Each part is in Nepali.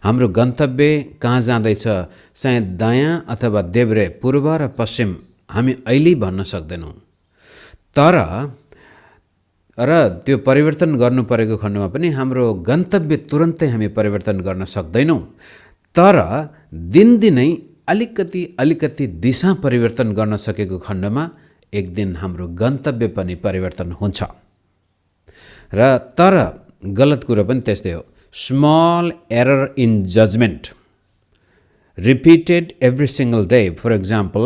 हाम्रो गन्तव्य कहाँ जाँदैछ, चाहे दायाँ अथवा देब्रे, पूर्व र पश्चिम, हामी अहिले भन्न सक्दैनौँ। तर र त्यो परिवर्तन गर्नु परेको खण्डमा पनि हाम्रो गन्तव्य तुरन्तै हामी परिवर्तन गर्न सक्दैनौँ। तर दिनदिनै अलिकति दिशा परिवर्तन गर्न सकेको खण्डमा एक दिन हाम्रो गन्तव्य पनि परिवर्तन हुन्छ। र तर गलत कुरो पनि त्यस्तै हो। Small error in judgement repeated every single day. For example,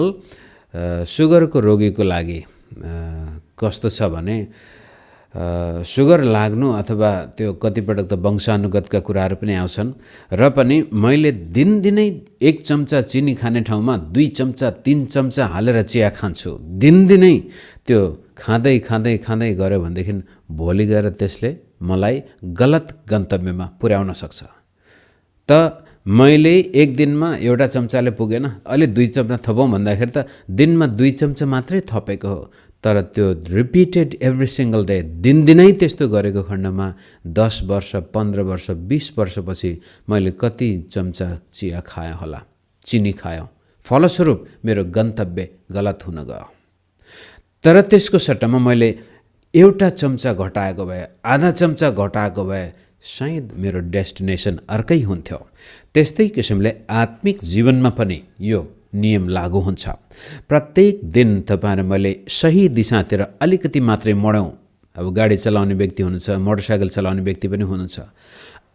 सुगरको रोगीको लागि कस्तो छ भने सुगर लाग्नु अथवा त्यो कतिपटक त वंशानुगतका कुराहरू पनि आउँछन्, र पनि मैले दिनदिनै 1 चम्चा चिनी खाने ठाउँमा 2 चम्चा 3 चम्चा हालेर चिया खान्छु, दिनदिनै त्यो खाँदै खाँदै खाँदै गऱ्यो भनेदेखि भोलि गएर त्यसले मलाई गलत गन्तव्यमा पुर्याउन सक्छ। त मैले एक दिनमा एउटा चम्चाले पुगेन, अलि 2 चम्चा थपौँ भन्दाखेरि त दिनमा 2 चम्चा मात्रै थपेको हो। तर त्यो रिपिटेड एभ्री सिंगल डे, दिनदिनै त्यस्तो गरेको खण्डमा 10 वर्ष, 15 वर्ष, 20 वर्षपछि मैले कति चम्चा चिया खाएँ होला, चिनी खायो। फलस्वरूप मेरो गन्तव्य गलत हुन गयो। तर त्यसको सट्टामा मैले एउटा चम्चा घटाएको भए, आधा चम्चा घटाएको भए सायद मेरो डेस्टिनेसन अर्कै हुन्थ्यो। त्यस्तै किसिमले आत्मिक जीवनमा पनि यो नियम लागू हुन्छ। प्रत्येक दिन तपाईहरु मैले सही दिशातिर अलिकति मात्रै मोडौँ। अब गाडी चलाउने व्यक्ति हुनुहुन्छ, मोटरसाइकल चलाउने व्यक्ति पनि हुनुहुन्छ,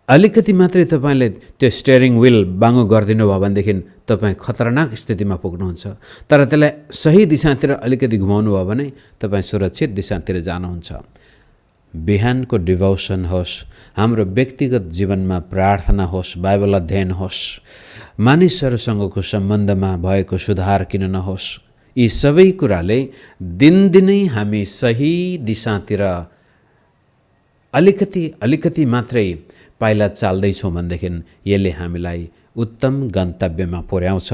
अलिकति मात्रै तपाईले त्यो स्टियरिङ व्हील बाङ्गो गरिदिनु भयो भनेदेखि तपाई खतरनाक स्थितिमा पुग्नुहुन्छ। तर त्यसलाई सही दिशातिर अलिकति घुमाउनु भयो भने तपाई सुरक्षित दिशातिर जानुहुन्छ। बिहानको डिभोसन होस्, हाम्रो व्यक्तिगत जीवनमा प्रार्थना होस्, बाइबल अध्ययन होस्, मानिसहरूसँगको सम्बन्धमा भएको सुधार किन नहोस्, यी सबै कुराले दिनदिनै हामी सही दिशातिर अलिकति मात्रै पाइला चाल्दैछौँ भनेदेखि यसले हामीलाई उत्तम गन्तव्यमा पुर्याउँछ।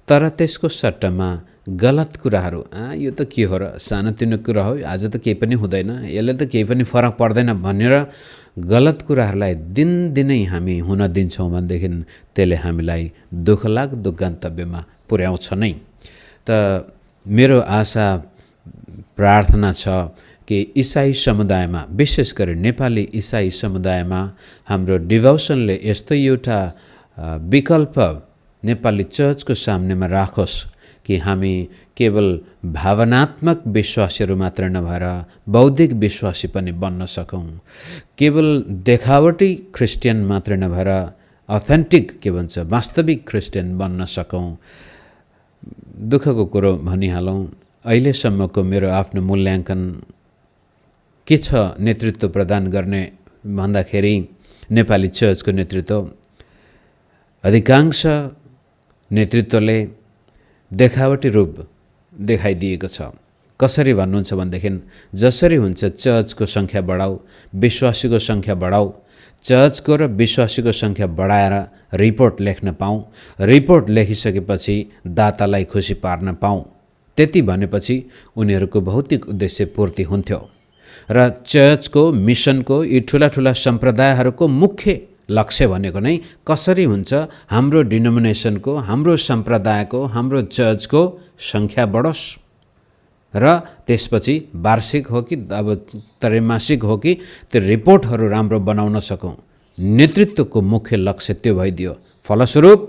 तर त्यसको सट्टामा गलत कुराहरू, यो त के हो र, सानोतिनो कुरा हो, आज त केही पनि हुँदैन, यसले त केही पनि फरक पर्दैन भनेर गलत कुराहरूलाई दिनदिनै हामी हुन दिन्छौँ भनेदेखि त्यसले हामीलाई दुःखलाग्दो गन्तव्यमा पुर्याउँछ नै। त मेरो आशा प्रार्थना छ कि इसाई समुदायमा, विशेष गरी नेपाली इसाई समुदायमा हाम्रो डिभोसनले यस्तो एउटा विकल्प नेपाली चर्चको सामनेमा राखोस् कि हामी केवल भावनात्मक विश्वासीहरू मात्र नभएर बौद्धिक विश्वासी पनि बन्न सकौँ। केवल देखावटी क्रिस्चियन मात्र नभएर अथेन्टिक, के भन्छ, वास्तविक क्रिस्चियन बन्न सकौँ। दुःखको कुरो भनिहालौँ, अहिलेसम्मको मेरो आफ्नो मूल्याङ्कन के छ नेतृत्व प्रदान गर्ने भन्दाखेरि नेपाली चर्चको नेतृत्व, अधिकांश नेतृत्वले देखावटी रूप देखाइदिएको छ। कसरी भन्नुहुन्छ भनेदेखि जसरी हुन्छ चर्चको संख्या बढाऊ, विश्वासीको संख्या बढाऊ, चर्चको र विश्वासीको संख्या बढाएर रिपोर्ट लेख्न पाऊँ, रिपोर्ट लेखिसकेपछि दातालाई खुसी पार्न पाऊँ, त्यति भनेपछि उनीहरूको भौतिक उद्देश्य पूर्ति हुन्थ्यो। र चर्चको मिसनको यी ठुला सम्प्रदायहरूको मुख्य लक्ष्य भनेको नै कसरी हुन्छ हाम्रो डिनोमिनेसनको, हाम्रो सम्प्रदायको, हाम्रो चर्चको संख्या बढोस् र त्यसपछि वार्षिक हो कि अब त्रैमासिक हो कि त्यो रिपोर्टहरू राम्रो बनाउन सकौँ। नेतृत्वको मुख्य लक्ष्य त्यो भइदियो। फलस्वरूप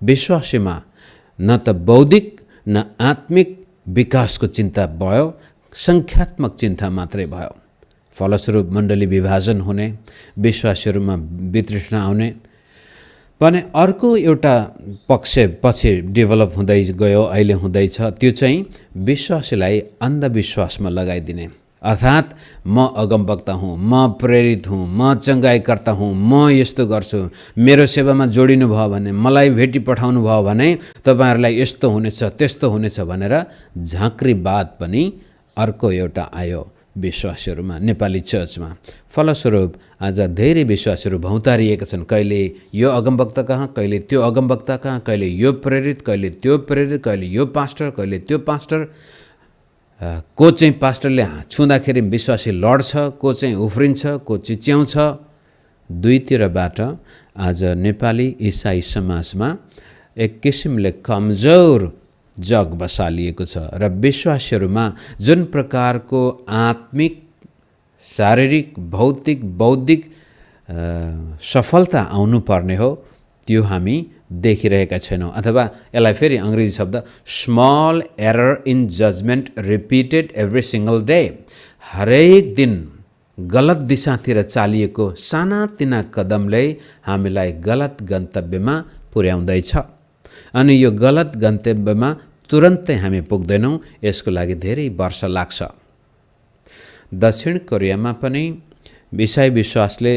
विश्वासीमा न त बौद्धिक न आत्मिक विकासको चिन्ता भयो, संख्यात्मक चिन्ता मात्रै भयो। फलस्वरूप मण्डली विभाजन हुने, विश्वासीहरूमा वितृष्णा आउने भने अर्को एउटा पक्ष पछि डेभलप हुँदै गयो, अहिले हुँदैछ। त्यो चाहिँ विश्वासीलाई अन्धविश्वासमा लगाइदिने, अर्थात् म अगमवक्ता हुँ, म प्रेरित हुँ, म चङ्गाइकर्ता हुँ, म यस्तो गर्छु, मेरो सेवामा जोडिनु भयो भने, मलाई भेटी पठाउनु भयो भने तपाईहरुलाई यस्तो हुनेछ त्यस्तो हुनेछ भनेर झाँक्रीवाद पनि अर्को एउटा आयो विश्वासीहरूमा, नेपाली चर्चमा। फलस्वरूप आज धेरै विश्वासीहरू भौतारिएका छन्। कहिले यो अगमवक्ता कहाँ, कहिले त्यो अगमवक्ता कहाँ, कहिले यो प्रेरित, कहिले त्यो प्रेरित, कहिले यो पास्टर, कहिले त्यो पास्टर। को चाहिँ पास्टरले छुँदाखेरि विश्वासी लड्छ, को चाहिँ उफ्रिन्छ, को चिच्याउँछ। दुईतिरबाट आज नेपाली इसाई समाजमा एक किसिमले कमजोर जग बसालिएको छ र विश्वासीहरूमा जुन प्रकारको आत्मिक, शारीरिक, भौतिक, बौद्धिक सफलता आउनुपर्ने हो त्यो हामी देखिरहेका छैनौँ। अथवा यसलाई फेरि अङ्ग्रेजी शब्द small error in judgement repeated every single day, हरेक दिन गलत दिशातिर चालिएको सानातिना कदमले हामीलाई गलत गन्तव्यमा पुर्याउँदैछ। अनि यो गलत गन्तव्यमा तुरन्तै हामी पुग्दैनौँ, यसको लागि धेरै वर्ष लाग्छ। दक्षिण कोरियामा पनि इसाई विश्वासले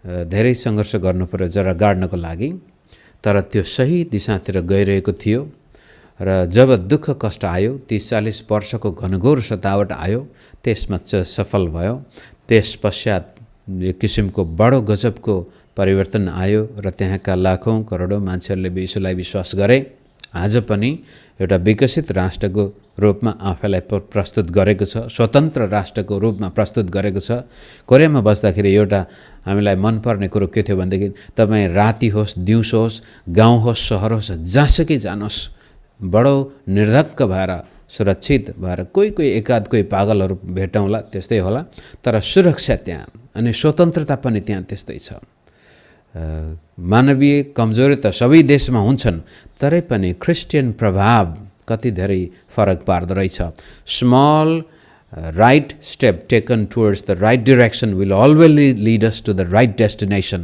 धेरै सङ्घर्ष गर्नु पर्यो जरा गाड्नको लागि, तर त्यो सही दिशातिर गइरहेको थियो। र जब दुःख कष्ट आयो, 30-40 वर्षको घनघोर सतावट आयो, त्यसमा सफल भयो। त्यस पश्चात एक किसिमको बडो गजबको परिवर्तन आयो र त्यहाँका लाखौँ करोडौँ मान्छेहरूले यीशुलाई विश्वास गरे। आज पनि एउटा विकसित राष्ट्रको रूपमा आफैलाई प्रस्तुत गरेको छ, स्वतन्त्र राष्ट्रको रूपमा प्रस्तुत गरेको छ। कोरियामा बस्दाखेरि एउटा हामीलाई मनपर्ने कुरो के थियो भनेदेखि तपाईँ राति होस्, दिउँसो होस्, गाउँ होस्, सहर होस्, जहाँसुकै जानुहोस्, बडो निर्धक्क भएर, सुरक्षित भएर, कोही एकाध कोही पागलहरू भेटौँला, त्यस्तै होला, तर सुरक्षा त्यहाँ, अनि स्वतन्त्रता पनि त्यहाँ त्यस्तै छ। मानवीय कमजोरी त सबै देशमा हुन्छन्, तरै पनि क्रिस्चियन प्रभाव कति धेरै फरक पार्दो रहेछ। Small right step taken towards the right direction will always lead us to the right destination.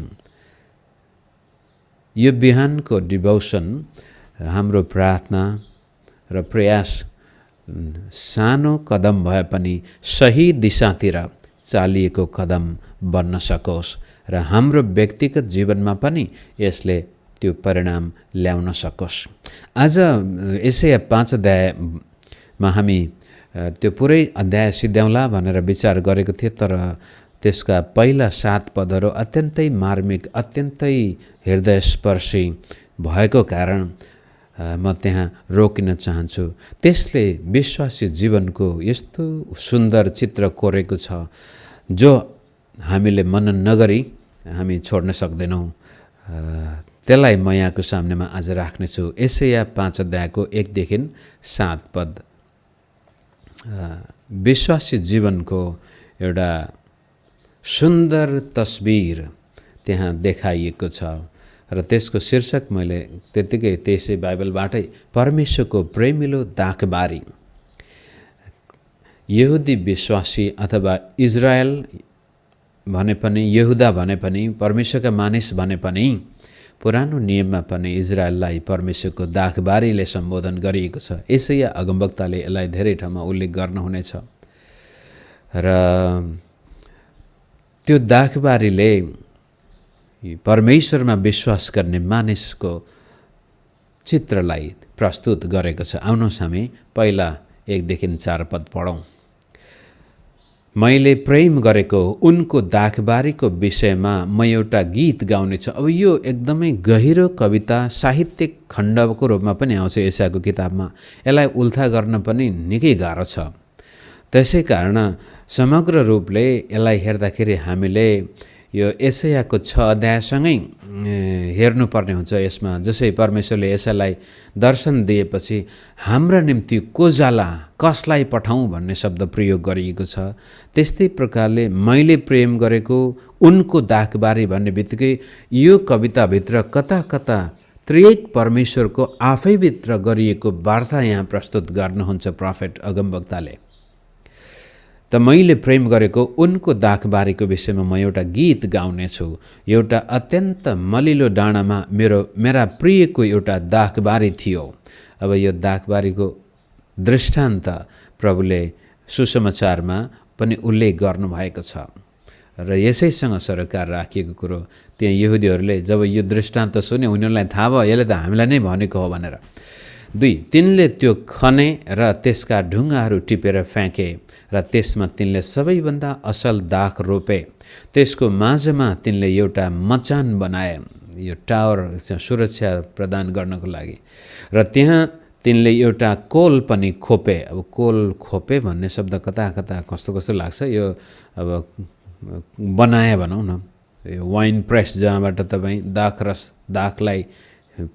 यो बिहानको डिभोसन, हाम्रो प्रार्थना र प्रयास सानो कदम भए पनि सही दिशातिर चालिएको कदम बन्न सकोस् र हाम्रो व्यक्तिगत जीवनमा पनि यसले त्यो परिणाम ल्याउन सकोस्। आज यसै 5 अध्यायमा हामी त्यो पुरै अध्याय सिद्ध्याउँला भनेर विचार गरेको थिएँ, तर त्यसका पहिला 7 पदहरू अत्यन्तै मार्मिक, अत्यन्तै हृदयस्पर्शी भएको कारण म त्यहाँ रोकिन चाहन्छु। त्यसले विश्वासी जीवनको यस्तो सुन्दर चित्र कोरेको छ जो हामीले मनन नगरी हामी छोड्न सक्दैनौँ। त्यसलाई म यहाँको सामनेमा आज राख्नेछु। यशाया 5 अध्यायको 1देखि 7 पद विश्वासी जीवनको एउटा सुन्दर तस्बिर त्यहाँ देखाइएको छ र त्यसको शीर्षक मैले त्यतिकै त्यसै बाइबलबाटै परमेश्वरको प्रेमिलो दाखबारी। यहुदी विश्वासी अथवा इजरायल भने पनि, यहुदा भने पनि, परमेश्वरका मानिस भने पनि, पुरानो नियममा पनि इजरायललाई परमेश्वरको दाखबारीले सम्बोधन गरिएको छ। यशाया अगमवक्ताले यसलाई धेरै ठाउँमा उल्लेख गर्नुहुनेछ र त्यो दाखबारीले परमेश्वरमा विश्वास गर्ने मानिसको चित्रलाई प्रस्तुत गरेको छ। आउनुहोस् हामी पहिला 1देखि 4 पद पढौँ। मैले प्रेम गरेको उनको दाखबारीको विषयमा म एउटा गीत गाउनेछु। अब यो एकदमै गहिरो कविता, साहित्यिक खण्डको रूपमा पनि आउँछ यशायाको किताबमा। यसलाई उल्था गर्न पनि निकै गाह्रो छ। त्यसै कारण समग्र रूपले यसलाई हेर्दाखेरि हामीले यो यशायाको 6 अध्यायसँगै हेर्नुपर्ने हुन्छ। यसमा जसै परमेश्वरले यशायालाई दर्शन दिएपछि हाम्रा निम्ति को जाला, कसलाई पठाउँ भन्ने शब्द प्रयोग गरिएको छ। त्यस्तै प्रकारले मैले प्रेम गरेको उनको दाखबारी भन्ने बित्तिकै यो कविताभित्र कता कता त्रिएक परमेश्वरको आफैभित्र गरिएको वार्ता यहाँ प्रस्तुत गर्नुहुन्छ प्रोफेट अगमवक्ताले। त मैले प्रेम गरेको उनको दाखबारीको विषयमा म एउटा गीत गाउनेछु। एउटा अत्यन्त मलिलो डाँडामा मेरा प्रियको एउटा दाखबारी थियो। अब यो दाखबारीको दृष्टान्त प्रभुले सुसमाचारमा पनि उल्लेख गर्नुभएको छ र यसैसँग सरोकार राखिएको कुरो त्यहाँ यहुदीहरूले जब यो दृष्टान्त सुने उनीहरूलाई थाहा भयो यसले त हामीलाई नै भनेको हो भनेर। 2 तिनले त्यो खने र त्यसका ढुङ्गाहरू टिपेर फ्याँके र त्यसमा तिनले सबैभन्दा असल दाख रोपे। त्यसको माझमा तिनले एउटा मचान बनाए, यो टावर सुरक्षा प्रदान गर्नको लागि, र त्यहाँ तिनले एउटा कोल पनि खोपे। अब कोल खोपे भन्ने शब्द कता कता कस्तो कस्तो लाग्छ। यो अब बनाए भनौँ न, वाइन प्रेस जहाँबाट तपाईँ दाखलाई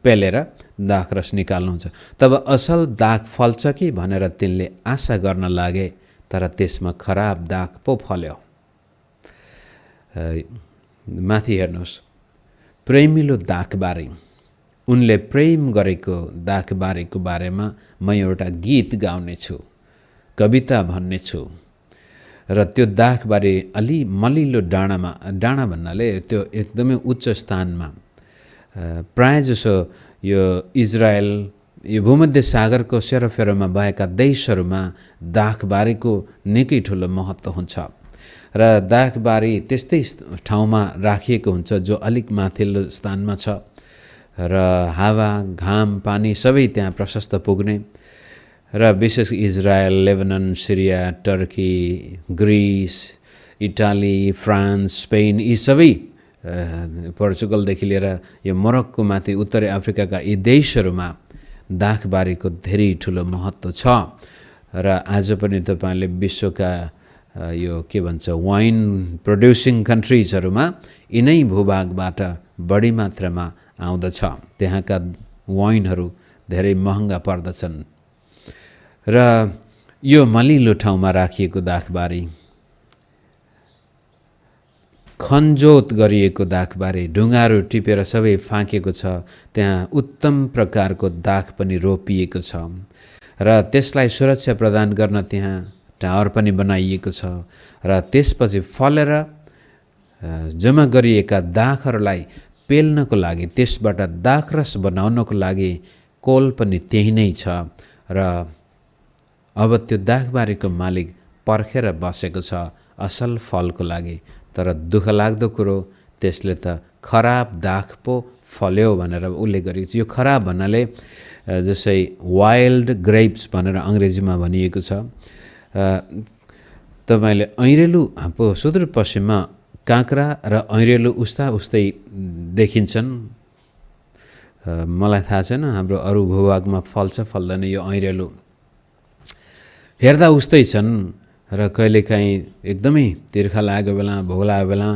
पेलेर दाखरस निकाल्नुहुन्छ, तब असल दाख फल्छ कि भनेर तिनले आशा गर्न लागे, तर त्यसमा खराब दाख पो फल्यो। माथि हेर्नुहोस्, प्रेमिलो दाखबारी, उनले प्रेम गरेको दाखबारीको बारेमा म एउटा गीत गाउनेछु, कविता भन्नेछु। र त्यो दाखबारी अलि मलिलो डाँडा भन्नाले त्यो एकदमै उच्च स्थानमा, प्रायःजसो यो इजरायल, यो भूमध्य सागरको सेरोफेरोमा भएका देशहरूमा दाखबारीको निकै ठुलो महत्त्व हुन्छ। र दाखबारी त्यस्तै ठाउँमा राखिएको हुन्छ जो अलिक माथिल्लो स्थानमा छ र हावा, घाम, पानी सबै त्यहाँ प्रशस्त पुग्ने। र विशेष Israel, Lebanon, Syria, Turkey, Greece, Italy, France, Spain, यी सबै पोर्चुगलदेखि लिएर यो मोरक्को माथि उत्तरी अफ्रिकाका यी देशहरूमा दाखबारीको धेरै ठुलो महत्त्व छ। र आज पनि तपाईँले विश्वका यो के भन्छ वाइन प्रोड्युसिङ कन्ट्रिजहरूमा यिनै भूभागबाट बढी मात्रामा आउँदछ। त्यहाँका वाइनहरू धेरै महँगा पर्दछन्। र यो मलिलो ठाउँमा राखिएको दाखबारी, खनजोत गरिएको दाखबारी, ढुङ्गाहरू टिपेर सबै फाँकेको छ। त्यहाँ उत्तम प्रकारको दाख पनि रोपिएको छ र त्यसलाई सुरक्षा प्रदान गर्न त्यहाँ टावर पनि बनाइएको छ। र त्यसपछि फलेर जम्मा गरिएका दाखहरूलाई पेल्नको लागि, त्यसबाट दाखरस बनाउनको लागि कोल पनि त्यही नै छ। र अब त्यो दाखबारीको मालिक पर्खेर बसेको छ असल फलको लागि। तर दुःख लाग्दो कुरो, त्यसले त खराब दाख पो फल्यो भनेर उल्लेख गरेको छ। यो खराब भन्नाले जसै वाइल्ड ग्रेप्स भनेर अङ्ग्रेजीमा भनिएको छ। तपाईँले ऐरेलु पो सुदूरपश्चिममा काँक्रा र ऐरेलु उस्तै देखिन्छन्। मलाई थाहा छैन हाम्रो अरू भूभागमा फल्छ फल्दैन यो ऐरेलु, हेर्दा उस्तै छन्। र कहिलेकाहीँ एकदमै तिर्खा लागेको बेला, भोक लागेको बेला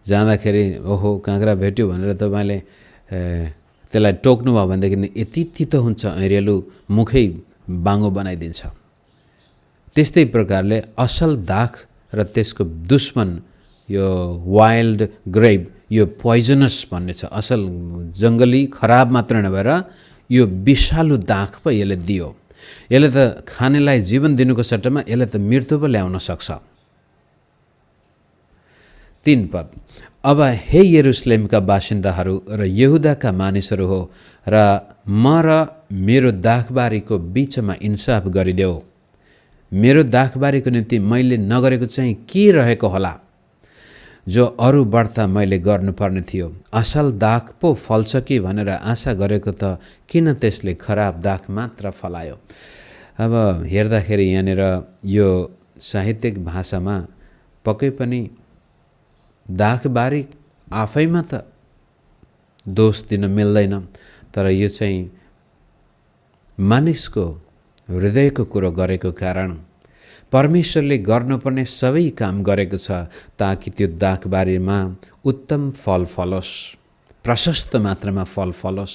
जाँदाखेरि ओहो काँक्रा भेट्यो भनेर तपाईँले त्यसलाई टोक्नुभयो भनेदेखि यति तितो हुन्छ ऐरेलु, मुखै बाङ्गो बनाइदिन्छ। त्यस्तै प्रकारले असल दाख र त्यसको दुश्मन यो वाइल्ड ग्रेप, यो पोइजनस भन्ने छ। असल जङ्गली खराब मात्र नभएर यो विषालु दाख पो यसले दियो। यसले त खानेलाई जीवन दिनुको सट्टामा यसले त मृत्यु पो ल्याउन सक्छ। 3 पद, अब हे यरुसलेमका बासिन्दाहरू र यहुदाका मानिसहरू हो, र म र मेरो दाखबारीको बिचमा इन्साफ गरिदेऊ। मेरो दाखबारीको निम्ति मैले नगरेको चाहिँ के रहेको होला जो अरू बढ्ता मैले गर्नुपर्ने थियो? असल दाख पो फल्छ कि भनेर आशा गरेको त किन त्यसले खराब दाख मात्र फलायो? अब हेर्दाखेरि यहाँनिर यो साहित्यिक भाषामा पक्कै पनि दाखबारी आफैमा त दोष दिन मिल्दैन, तर यो चाहिँ मानिसको हृदयको कुरो गरेको कारण परमेश्वरले गर्नुपर्ने सबै काम गरेको छ ताकि त्यो दाखबारीमा उत्तम फल फलोस्, प्रशस्त मात्रामा फल फलोस्।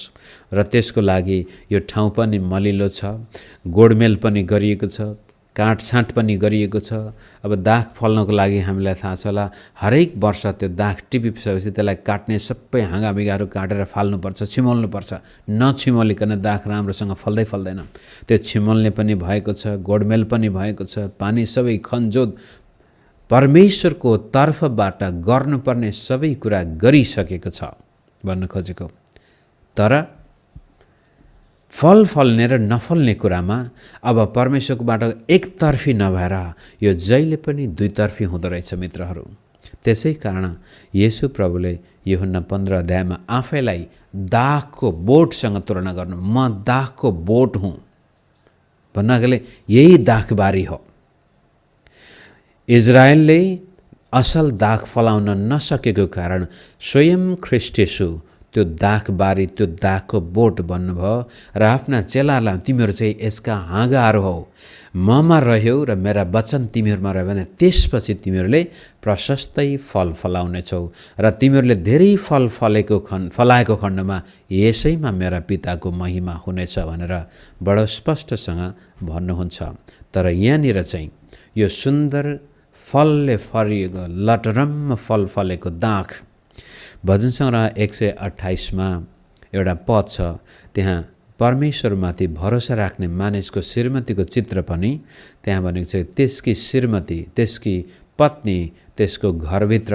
र त्यसको लागि यो ठाउँ पनि मलिलो छ, गोडमेल पनि गरिएको छ, काटछाँट पनि गरिएको छ। अब दाख फल्नको लागि हामीलाई थाहा छ होला, हरेक वर्ष त्यो दाख टिपिसकेपछि त्यसलाई काट्ने सबै हाँगाबिगाहरू काटेर फाल्नुपर्छ, छिमोल्नुपर्छ। नछिमोलिकन दाख राम्रोसँग फल्दैन। त्यो छिमोल्ने पनि भएको छ, गोडमेल पनि भएको छ, पानी सबै खनजोत परमेश्वरको तर्फबाट गर्नुपर्ने सबै कुरा गरिसकेको छ भन्न खोजेको। तर फल फल्ने र नफल्ने कुरामा अब परमेश्वरकोबाट एकतर्फी नभएर यो जहिले पनि दुईतर्फी हुँदो रहेछ मित्रहरू। त्यसै कारण येशू प्रभुले यूहन्ना 15 अध्यायमा आफैलाई दाखको बोटसँग तुलना गर्नु, म दाखको बोट हुँ भन्नाले यही दाखबारी हो। इजरायलले असल दाख फलाउन नसकेको कारण स्वयं ख्रीष्ट येशू त्यो दाखबारी त्यो दाखको बोट बन्नुभयो र आफ्ना चेलालाई तिमीहरू चाहिँ यसका हाँगाहरू हौ, ममा रह्यौ र मेरा वचन तिमीहरूमा रह्यो भने त्यसपछि तिमीहरूले प्रशस्तै फल फलाउनेछौ र तिमीहरूले धेरै फल फलाएको खण्डमा यसैमा मेरा पिताको महिमा हुनेछ भनेर बडो स्पष्टसँग भन्नुहुन्छ। तर यहाँनिर चाहिँ यो सुन्दर फलले फरिएको लटरम्म फल फलेको दाख, भजन सङ्ग्रह 128 एउटा पद छ, त्यहाँ परमेश्वरमाथि भरोसा राख्ने मानिसको श्रीमतीको चित्र पनि त्यहाँ भनेको छ, त्यसकी श्रीमती त्यसकी पत्नी त्यसको घरभित्र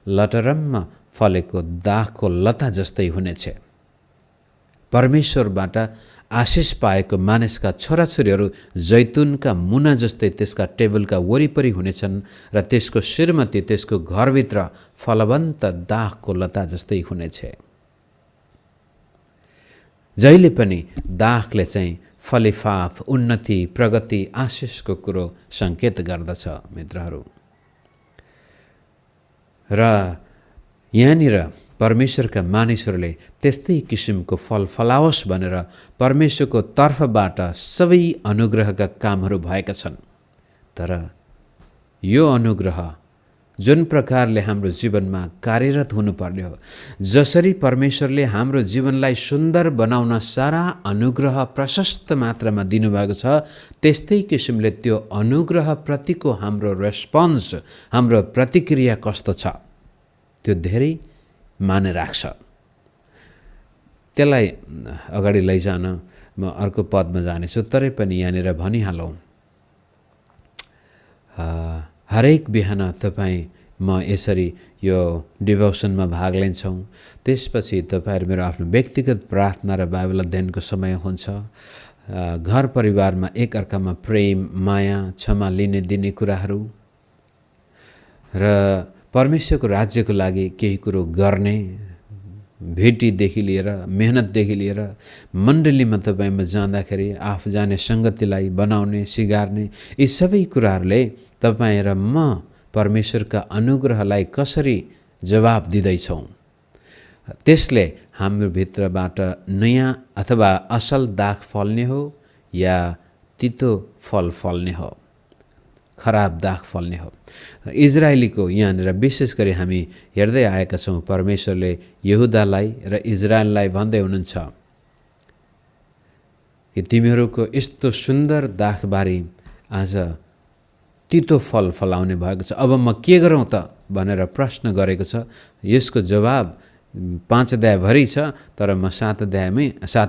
लटरम्म फलेको दाखको लता जस्तै हुनेछ। परमेश्वरबाट आशिष पाएको मानिसका छोराछोरीहरू जैतुनका मुना जस्तै त्यसका टेबलका वरिपरि हुनेछन् र त्यसको श्रीमती त्यसको घरभित्र फलवन्त दाखको लता जस्तै हुनेछ। जहिले पनि दाखले चाहिँ फलिफाप, उन्नति, प्रगति, आशिषको कुरो सङ्केत गर्दछ मित्रहरू। र यहाँनिर परमेश्वरका मानिसहरूले त्यस्तै किसिमको फल फलाओस् भनेर परमेश्वरको तर्फबाट सबै अनुग्रहका कामहरू भएका छन्। तर यो अनुग्रह जुन प्रकारले हाम्रो जीवनमा कार्यरत हुनुपर्ने हो, जसरी परमेश्वरले हाम्रो जीवनलाई सुन्दर बनाउन सारा अनुग्रह प्रशस्त मात्रामा दिनुभएको छ, त्यस्तै किसिमले त्यो अनुग्रहप्रतिको हाम्रो रेस्पोन्स, हाम्रो प्रतिक्रिया कस्तो छ त्यो धेरै माने राख्छ। त्यसलाई अगाडि लैजान म अर्को पदमा जानेछु, तरै पनि यहाँनिर भनिहालौँ, हरेक बिहान तपाईँ म यसरी यो डिभोसनमा भाग लिन्छौँ। त्यसपछि तपाईँहरू मेरो आफ्नो व्यक्तिगत प्रार्थना र बाइबल अध्ययनको समय हुन्छ। घर परिवारमा एकअर्कामा प्रेम, माया, क्षमा लिने दिने कुराहरू र परमेश्वरको राज्यको लागि केही कुरो गर्ने, भेटीदेखि लिएर मेहनतदेखि लिएर मण्डलीमा तपाईँमा जाँदाखेरि आफू जाने सङ्गतिलाई बनाउने, सिगार्ने, यी सबै कुराहरूले तपाईँ र म परमेश्वरका अनुग्रहलाई कसरी जवाब दिँदैछौँ, त्यसले हाम्रो भित्रबाट नयाँ अथवा असल दाग फल्ने हो या तितो फल फल्ने हो, खराब दाग फल्ने हो। इजरायलीको यहाँनिर विशेष गरी हामी हेर्दै आएका छौँ, परमेश्वरले यहुदालाई र इजरायललाई भन्दै हुनुहुन्छ कि तिमीहरूको यस्तो सुन्दर दाखबारी आज तितो फल फलाउने भएको छ, अब म के गरौँ त भनेर प्रश्न गरेको छ। यसको जवाब 5 अध्यायभरि छ, तर म 7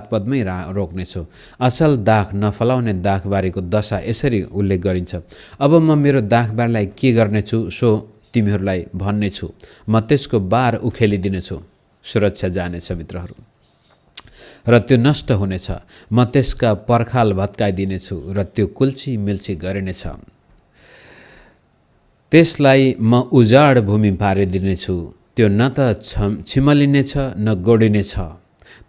पदमै रोक्नेछु। असल दाख नफलाउने दाखबारीको दशा यसरी उल्लेख गरिन्छ, अब म मेरो दाखबारीलाई के गर्नेछु सो तिमीहरूलाई भन्नेछु, म त्यसको बार उखेलिदिनेछु, सुरक्षा जानेछ मित्रहरू, र त्यो नष्ट हुनेछ। म त्यसका पर्खाल भत्काइदिनेछु र त्यो कुल्ची मिल्ची गरिनेछ। त्यसलाई म उजाड भूमि पारिदिनेछु, त्यो न त छिमलिनेछ न गोडिनेछ,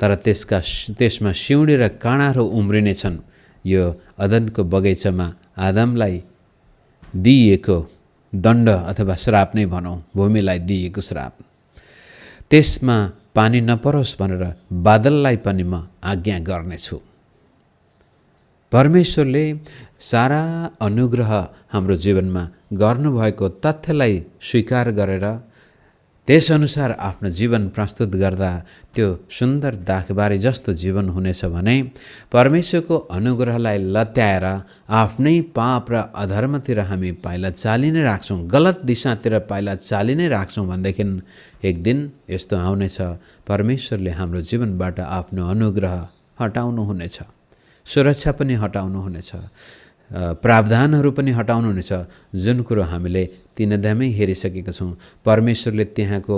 तर त्यसमा सिउँडी र काँडाहरू उम्रिनेछन्। यो अदनको बगैँचामा आदमलाई दिइएको दण्ड अथवा श्राप नै भनौँ, भूमिलाई दिइएको श्राप। त्यसमा पानी नपरोस् भनेर बादललाई पनि म आज्ञा गर्नेछु। परमेश्वरले सारा अनुग्रह हाम्रो जीवनमा गर्नुभएको तथ्यलाई स्वीकार गरेर त्यसअनुसार आफ्नो जीवन प्रस्तुत गर्दा त्यो सुन्दर दाखबारी जस्तो जीवन हुनेछ भने परमेश्वरको अनुग्रहलाई लत्याएर आफ्नै पाप र अधर्मतिर हामी पाइला चालि नै राख्छौँ, गलत दिशातिर पाइला चालि नै राख्छौँ भनेदेखि एक दिन यस्तो आउनेछ, परमेश्वरले हाम्रो जीवनबाट आफ्नो अनुग्रह हटाउनु हुनेछ, सुरक्षा पनि हटाउनु हुनेछ, प्रावधानहरू पनि हटाउनु हुनेछ, जुन कुरो हामीले 3 अध्यायमै हेरिसकेका छौँ। परमेश्वरले त्यहाँको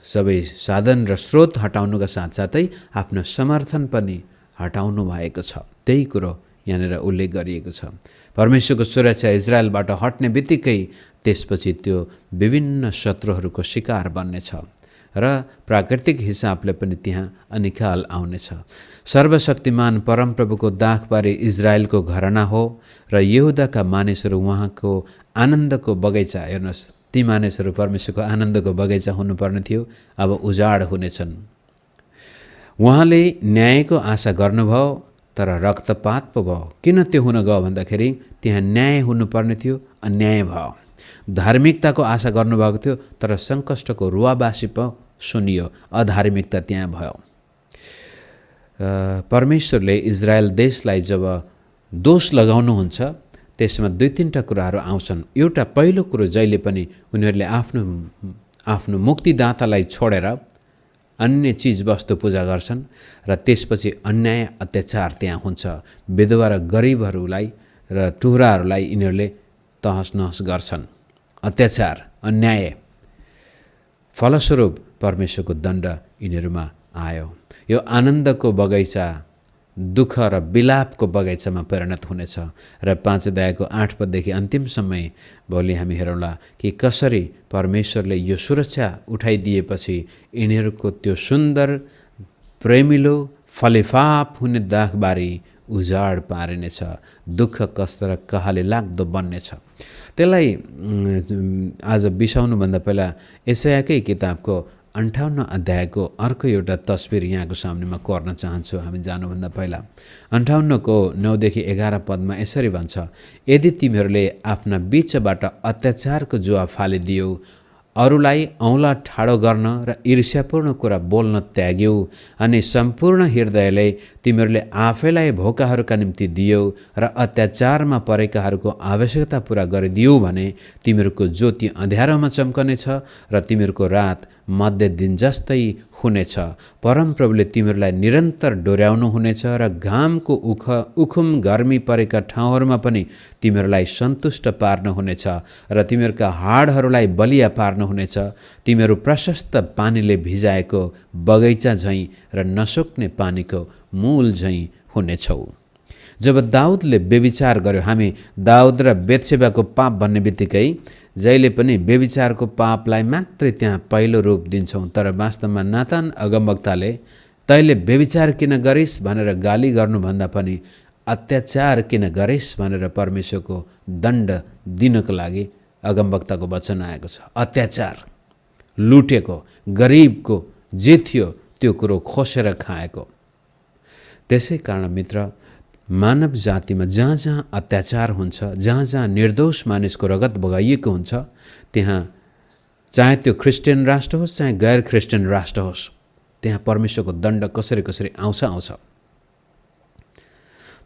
सबै साधन र स्रोत हटाउनुका साथसाथै आफ्नो समर्थन पनि हटाउनु भएको छ। त्यही कुरो यहाँनिर उल्लेख गरिएको छ। परमेश्वरको सुरक्षा इजरायलबाट हट्ने बित्तिकै त्यसपछि त्यो विभिन्न शत्रुहरूको शिकार बन्नेछ र प्राकृतिक हिसाबले पनि त्यहाँ अनिकाल आउनेछ। सर्वशक्तिमान परमप्रभुको दाखबारी इजरायलको घराना हो र यहुदाका मानिसहरू उहाँको आनन्दको बगैँचा, हेर्नुहोस्, ती मानिसहरू परमेश्वरको आनन्दको बगैँचा हुनुपर्ने थियो, अब उजाड हुनेछन्। उहाँले न्यायको आशा गर्नुभयो, तर रक्तपात पो भयो। किन त्यो हुन गयो भन्दाखेरि त्यहाँ न्याय हुनुपर्ने थियो, अन्याय भयो। धार्मिकताको आशा गर्नुभएको थियो, तर सङ्कष्टको रुवाबासी पो सुनियो, अधार्मिकता त्यहाँ भयो। परमेश्वरले इजरायल देशलाई जब दोष लगाउनुहुन्छ, त्यसमा 2-3टा कुराहरू आउँछन्। एउटा पहिलो कुरो, जहिले पनि उनीहरूले आफ्नो मुक्तिदातालाई छोडेर अन्य चिजवस्तु पूजा गर्छन् र त्यसपछि अन्याय अत्याचार त्यहाँ हुन्छ। विधवा र गरिबहरूलाई र टुहुराहरूलाई यिनीहरूले तहस नहस गर्छन्। अत्याचार, अन्याय, फलस्वरूप परमेश्वरको दण्ड यिनीहरूमा आयो। यो आनन्दको बगैँचा दुःख र विलापको बगैँचामा परिणत हुनेछ। र 5 अध्यायको 8 पददेखि अन्तिम समय भोलि हामी हेरौँला कि कसरी परमेश्वरले यो सुरक्षा उठाइदिएपछि यिनीहरूको त्यो सुन्दर प्रेमिलो फलेफाप हुने दाखबारी उजाड पारिनेछ, दुःख कष्ट र कहाली लाग्दो बन्नेछ। त्यसलाई आज बिसाउनुभन्दा पहिला यशायाकै किताबको 58 अध्यायको अर्को एउटा तस्बिर यहाँको सामनेमा कोर्न चाहन्छु। हामी जानुभन्दा पहिला 58 को 9देखि 11 पदमा यसरी भन्छ, यदि तिमीहरूले आफ्ना बीचबाट अत्याचारको जुवा फालिदियौ, अरूलाई औँला ठाडो गर्न र ईर्ष्यापूर्ण कुरा बोल्न त्याग्यौ अनि सम्पूर्ण हृदयले तिमीहरूले आफैलाई भोकाहरूका निम्ति दियौ र अत्याचारमा परेकाहरूको आवश्यकता पुरा गरिदियौ भने तिमीहरूको ज्योति अँध्यारोमा चम्कनेछ र तिमीहरूको रात मध्य दिन जस्तै हुनेछ। परमप्रभुले तिमीहरूलाई निरन्तर डोर्याउनु हुनेछ र घामको उखुम गर्मी परेका ठाउँहरूमा पनि तिमीहरूलाई सन्तुष्ट पार्नुहुनेछ र तिमीहरूका हाडहरूलाई बलिया पार्नुहुनेछ। तिमीहरू प्रशस्त पानीले भिजाएको बगैँचा झैँ र नसुक्ने पानीको मूल झैँ हुनेछौ। जब दाउदले व्यभिचार गर्यो, हामी दाउद र बेत्सेबाको पाप भन्ने बित्तिकै जहिले पनि व्यभिचारको पापलाई मात्रै त्यहाँ पहिलो रूप दिन्छौँ, तर वास्तवमा नातान अगमवक्ताले तैँले व्यभिचार किन गरिस् भनेर गाली गर्नुभन्दा पनि अत्याचार किन गरिस् भनेर परमेश्वरको दण्ड दिनको लागि अगमवक्ताको वचन आएको छ। अत्याचार, लुटेको, गरिबको जे थियो त्यो कुरो खोसेर खाएको। त्यसै कारण मित्र, मानव जातिमा जहाँ जहाँ अत्याचार हुन्छ, जहाँ जहाँ निर्दोष मानिसको रगत बगाइएको हुन्छ, त्यहाँ चाहे त्यो क्रिस्चियन राष्ट्र होस् चाहे गैर क्रिस्चियन राष्ट्र होस्, त्यहाँ परमेश्वरको दण्ड कसरी कसरी आउँछ।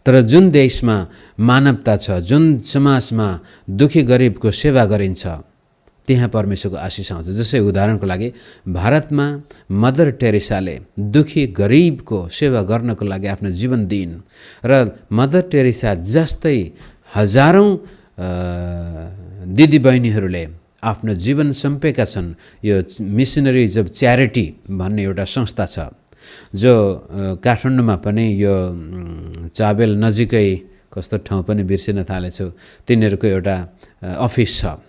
तर जुन देशमा मानवता छ, जुन समाजमा दुखी गरिबको सेवा गरिन्छ, त्यहाँ परमेश्वरको आशिष आउँछ। जस्तै उदाहरणको लागि भारतमा मदर टेरेसाले दुखी गरिबको सेवा गर्नको लागि आफ्नो जीवन दिइन् र मदर टेरेसा जस्तै हजारौँ दिदीबहिनीहरूले आफ्नो जीवन सम्पेका छन्। यो मिसनरिज अफ च्यारिटी भन्ने एउटा संस्था छ जो काठमाडौँमा पनि यो चाबेल नजिकै कस्तो ठाउँ पनि बिर्सिन थालेछु, तिनीहरूको एउटा अफिस छ।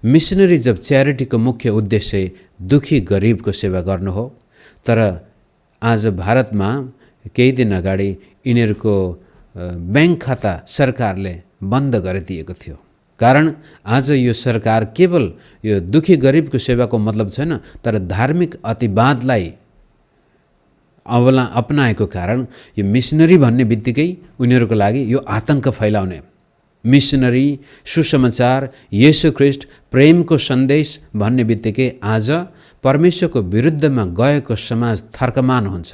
मिसनरिज अफ च्यारिटीको मुख्य उद्देश्य दुखी गरिबको सेवा गर्नु हो। तर आज भारतमा केही दिन अगाडि यिनीहरूको ब्याङ्क खाता सरकारले बन्द गरिदिएको थियो। कारण आज यो सरकार केवल यो दुखी गरिबको सेवाको मतलब छैन, तर धार्मिक अतिवादलाई अपनाएको कारण यो मिसनरी भन्ने बित्तिकै उनीहरूको लागि यो आतंक फैलाउने, मिसनरी, सुसमाचार, येशू ख्रीष्ट, प्रेमको सन्देश भन्ने बित्तिकै आज परमेश्वरको विरुद्धमा गएको समाज थर्कमान हुन्छ।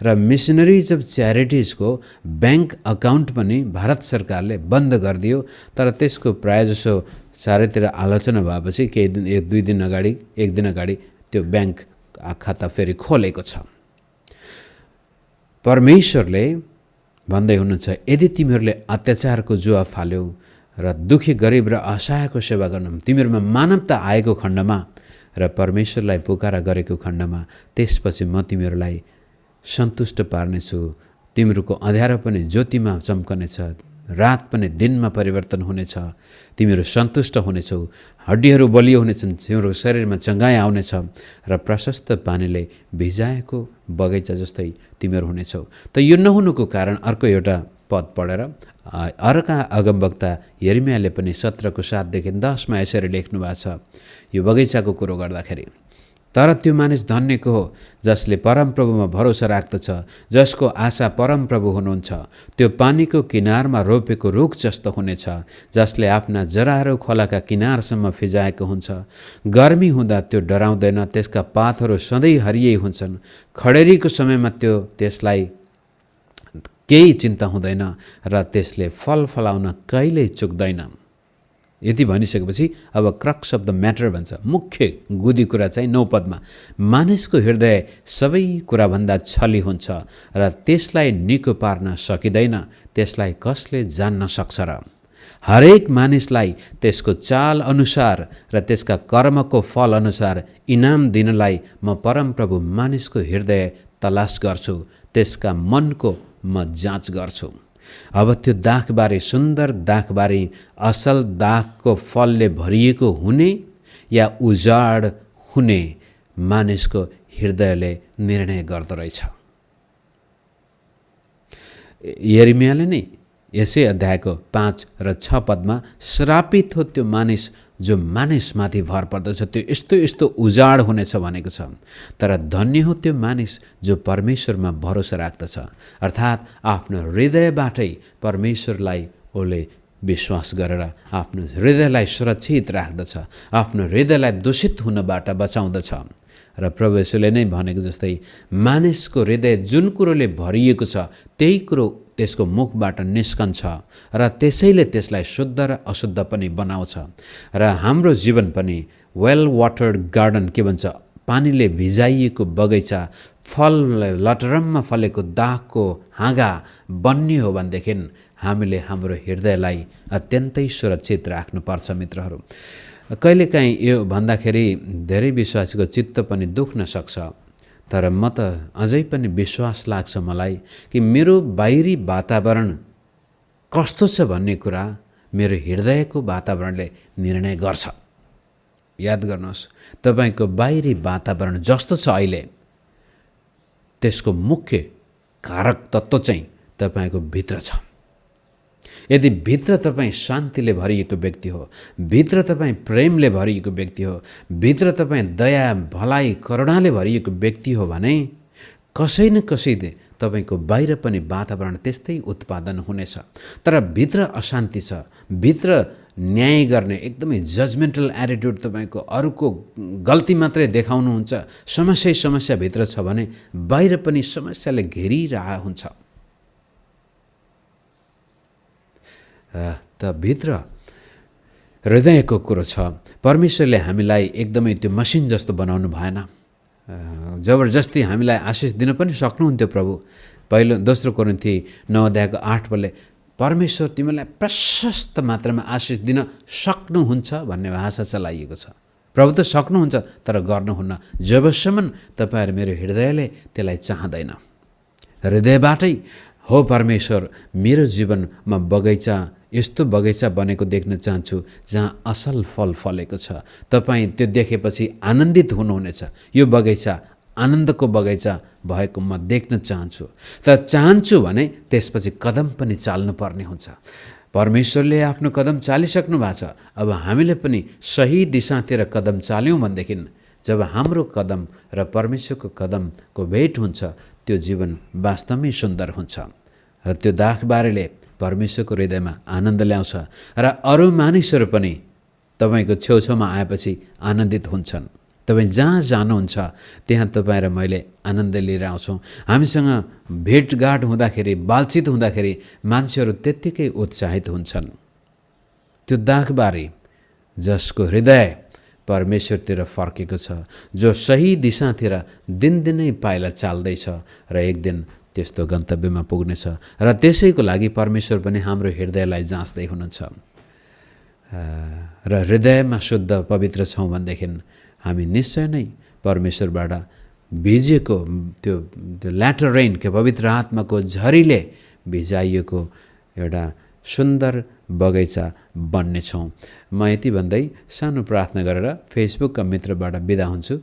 र मिसनरिज अफ च्यारिटिजको ब्याङ्क अकाउन्ट पनि भारत सरकारले बन्द गरिदियो। तर त्यसको प्रायःजसो चारैतिर आलोचना भएपछि एक दिन अगाडि त्यो ब्याङ्क खाता फेरि खोलेको छ। परमेश्वरले भन्दै हुनुहुन्छ, यदि तिमीहरूले अत्याचारको जुवा फाल्यौ र दुखी गरिब र असहायको सेवा गर्नु, तिमीहरूमा मानवता आएको खण्डमा र परमेश्वरलाई पुकारा गरेको खण्डमा, त्यसपछि म तिमीहरूलाई सन्तुष्ट पार्नेछु। तिमीहरूको अँध्यारो पनि ज्योतिमा चम्कनेछ रात पनि दिनमा परिवर्तन हुनेछ। तिमीहरू सन्तुष्ट हुनेछौ, हड्डीहरू बलियो हुनेछन्, तिम्रो शरीरमा चङ्गाइ आउनेछ र प्रशस्त पानीले भिजाएको बगैँचा जस्तै तिमीहरू हुनेछौ। त यो नहुनुको कारण अर्को एउटा पद पढेर अर्का अगमवक्ता यिर्मयाले पनि 17को 7देखि 10मा यसरी लेख्नु भएको छ यो बगैँचाको कुरो गर्दाखेरि। तर त्यो मानिस धन्यको हो जसले परमप्रभुमा भरोसा राख्दछ, जसको आशा परमप्रभु हुनुहुन्छ। त्यो पानीको किनारमा रोपेको रुख जस्तो हुनेछ, जसले आफ्ना जराहरू खोलाका किनारसम्म फिजाएको हुन्छ। गर्मी हुँदा त्यो डराउँदैन, त्यसका पातहरू सधैँ हरियै हुन्छन्। खडेरीको समयमा त्यसलाई केही चिन्ता हुँदैन र त्यसले फल फलाउन कहिल्यै चुक्दैन। यति भनिसकेपछि अब क्रक्स अफ द म्याटर भन्छ, मुख्य गुदी कुरा चाहिँ 9 पदमा, मानिसको हृदय सबै कुराभन्दा छली हुन्छ र त्यसलाई निको पार्न सकिँदैन। त्यसलाई कसले जान्न सक्छ र? हरेक मानिसलाई त्यसको चाल अनुसार र त्यसका कर्मको फल अनुसार इनाम दिनलाई म परमप्रभु मानिसको हृदय तलास गर्छु, त्यसका मनको म जाँच गर्छु। अब त्यो दाखबारी, सुन्दर दाखबारी असल दाखको फलले भरिएको हुने या उजाड हुने मानिसको हृदयले निर्णय गर्दो रहेछ। यिर्मयाले नै यसै अध्यायको 5 र 6 पदमा श्रापित हो त्यो मानिस जो मानिसमाथि भर पर्दछ, त्यो यस्तो यस्तो उजाड हुनेछ भनेको छ। तर धन्य हो त्यो मानिस जो परमेश्वरमा भरोसा राख्दछ, अर्थात् आफ्नो हृदयबाटै परमेश्वरलाई उसले विश्वास गरेर आफ्नो हृदयलाई सुरक्षित राख्दछ, आफ्नो हृदयलाई दूषित हुनबाट बचाउँदछ। र प्रभु येशूले नै भनेको जस्तै मानिसको हृदय जुन कुरोले भरिएको छ त्यही कुरो त्यसको मुखबाट निस्कन्छ र त्यसैले त्यसलाई शुद्ध र अशुद्ध पनि बनाउँछ। र हाम्रो जीवन पनि वेल वाटर्ड गार्डन के भन्छ, पानीले भिजाइएको बगैँचा, फल लटरम्म फलेको दाखको हाँगा बन्ने हो भनेदेखि हामीले हाम्रो हृदयलाई अत्यन्तै सुरक्षित राख्नुपर्छ। मित्रहरू, कहिलेकाहीँ यो भन्दाखेरि धेरै विश्वासीको चित्त पनि दुख्न सक्छ, तर म त अझै पनि विश्वास लाग्छ मलाई कि मेरो बाहिरी वातावरण कस्तो छ भन्ने कुरा मेरो हृदयको वातावरणले निर्णय गर्छ। याद गर्नुहोस्, तपाईको बाहिरी वातावरण जस्तो छ अहिले, त्यसको मुख्य कारक तत्त्व चाहिँ तपाईको भित्र छ। यदि भित्र तपाईँ शान्तिले भरिएको व्यक्ति हो, भित्र तपाईँ प्रेमले भरिएको व्यक्ति हो, भित्र तपाईँ दया, भलाइ, करुणाले भरिएको व्यक्ति हो भने कसै न कसैले तपाईको बाहिर पनि वातावरण त्यस्तै उत्पादन हुनेछ। तर भित्र अशान्ति छ, भित्र न्याय गर्ने एकदमै जजमेन्टल एटिट्युड, तपाईको अरूको गल्ती मात्रै देखाउनुहुन्छ, समस्या भित्र छ भने बाहिर पनि समस्याले घेरिरहेको हुन्छ। त भित्र हृदयको कुरो छ। परमेश्वरले हामीलाई एकदमै त्यो मसिन जस्तो बनाउनु भएन, जबरजस्ती हामीलाई आशिष दिन पनि सक्नुहुन्थ्यो प्रभु। पहिलो दोस्रो कोरिन्थी 9 अध्यायको 8 पदले परमेश्वर तिमीलाई प्रशस्त मात्रामा आशिष दिन सक्नुहुन्छ भन्ने भाषा चलाइएको छ। प्रभु त सक्नुहुन्छ तर गर्नुहुन्न, जबसम्म तपाईँहरू मेरो हृदयले त्यसलाई चाहँदैन। हृदयबाटै हो परमेश्वर मेरो जीवनमा बगैँचा, यस्तो बगैँचा बनेको देख्न चाहन्छु जहाँ असल फल फलेको छ। तपाईँ त्यो देखेपछि आनन्दित हुनुहुनेछ। यो बगैँचा आनन्दको बगैँचा भएको म देख्न चाहन्छु। तर चाहन्छु भने त्यसपछि कदम पनि चाल्नुपर्ने हुन्छ। परमेश्वरले आफ्नो कदम चालिसक्नु भएको छ, अब हामीले पनि सही दिशातिर कदम चाल्यौँ भनेदेखि जब हाम्रो कदम र परमेश्वरको कदमको भेट हुन्छ त्यो जीवन वास्तवमै सुन्दर हुन्छ। र त्यो दाखबारीले परमेश्वरको हृदयमा आनन्द ल्याउँछ र अरू मानिसहरू पनि तपाईँको छेउछाउमा आएपछि आनन्दित हुन्छन्। तपाईँ जहाँ जानुहुन्छ त्यहाँ तपाईँ र मैले आनन्द लिएर आउँछौँ। हामीसँग भेटघाट हुँदाखेरि, बातचित हुँदाखेरि मान्छेहरू त्यत्तिकै उत्साहित हुन्छन्। त्यो दाखबारी जसको हृदय परमेश्वरतिर फर्केको छ, जो सही दिशातिर दिनदिनै पाइला चाल्दैछ र एक दिन त्यस्तो गन्तव्यमा पुग्नेछ। र त्यसैको लागि परमेश्वर पनि हाम्रो हृदयलाई जाँच्दै हुनुहुन्छ। र हृदयमा शुद्ध पवित्र छौँ भनेदेखि हामी निश्चय नै परमेश्वरबाट भिजेको त्यो ल्याटर रेन के पवित्र आत्माको झरीले भिजाइएको एउटा सुन्दर बगैँचा बन्नेछौँ। म यति भन्दै सानो प्रार्थना गरेर फेसबुकका मित्रबाट बिदा हुन्छु।